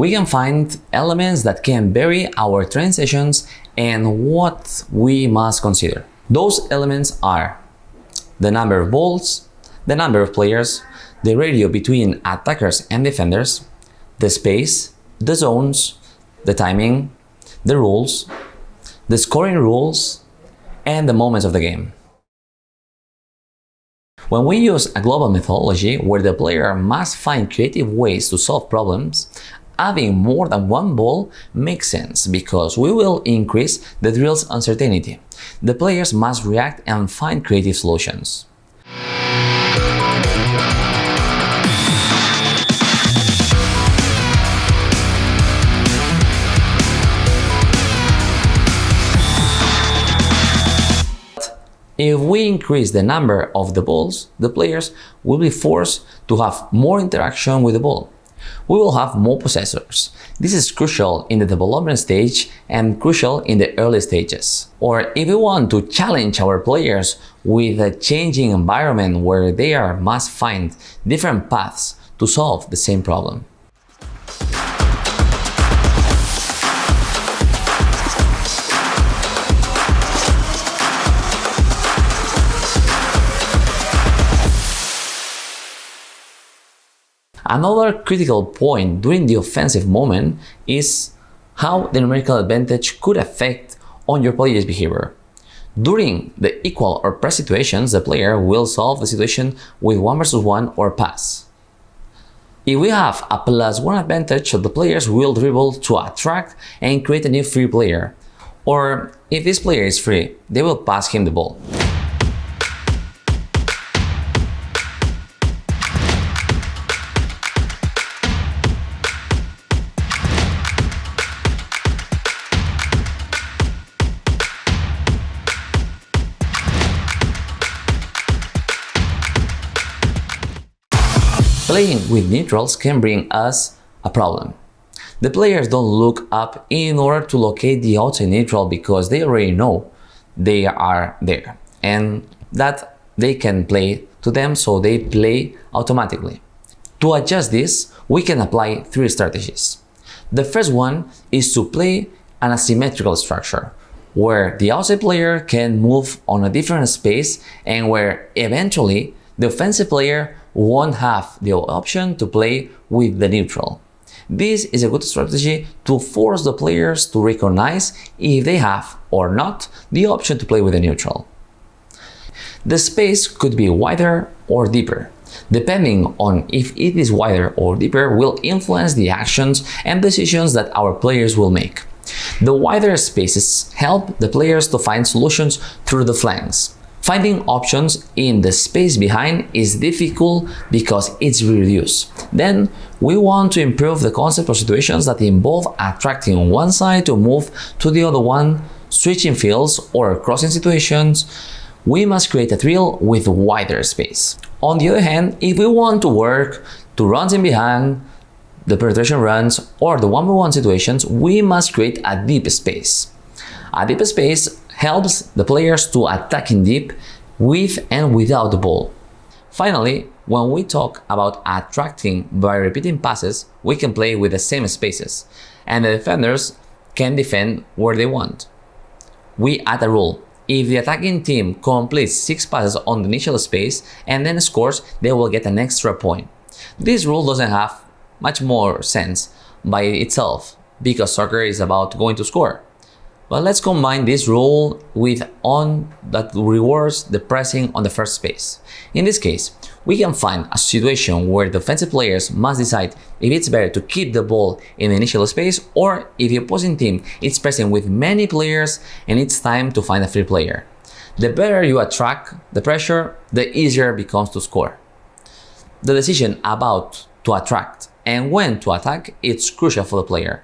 we can find elements that can vary our training sessions and what we must consider. Those elements are the number of balls, the number of players, the ratio between attackers and defenders, the space, the zones, the timing, the rules, the scoring rules, and the moments of the game. When we use a global methodology where the player must find creative ways to solve problems, having more than one ball makes sense because we will increase the drill's uncertainty. The players must react and find creative solutions. If we increase the number of the balls, the players will be forced to have more interaction with the ball. We will have more possessors. This is crucial in the development stage and crucial in the early stages. Or if we want to challenge our players with a changing environment where they must find different paths to solve the same problem. Another critical point during the offensive moment is how the numerical advantage could affect on your player's behavior. During the equal or press situations, the player will solve the situation with 1 versus 1 or pass. If we have a +1 advantage, the players will dribble to attract and create a new free player. Or if this player is free, they will pass him the ball. Playing with neutrals can bring us a problem. The players don't look up in order to locate the outside neutral because they already know they are there and that they can play to them, so they play automatically. To adjust this, we can apply 3 strategies. The first one is to play an asymmetrical structure where the outside player can move on a different space and where eventually the offensive player won't have the option to play with the neutral. This is a good strategy to force the players to recognize if they have or not the option to play with the neutral. The space could be wider or deeper. Depending on if it is wider or deeper will influence the actions and decisions that our players will make. The wider spaces help the players to find solutions through the flanks. Finding options in the space behind is difficult because it's reduced. Then we want to improve the concept of situations that involve attracting one side to move to the other one, switching fields or crossing situations. We must create a drill with wider space. On the other hand, if we want to work to runs in behind, the penetration runs, or the 1v1 situations, we must create a deep space. A deep space helps the players to attack in deep with and without the ball. Finally, when we talk about attracting by repeating passes, we can play with the same spaces, and the defenders can defend where they want. We add a rule. If the attacking team completes 6 passes on the initial space and then scores, they will get an extra point. This rule doesn't have much more sense by itself because soccer is about going to score. But let's combine this rule with one that rewards the pressing on the first space. In this case, we can find a situation where the defensive players must decide if it's better to keep the ball in the initial space or if the opposing team is pressing with many players and it's time to find a free player. The better you attract the pressure, the easier it becomes to score. The decision about to attract and when to attack is crucial for the player.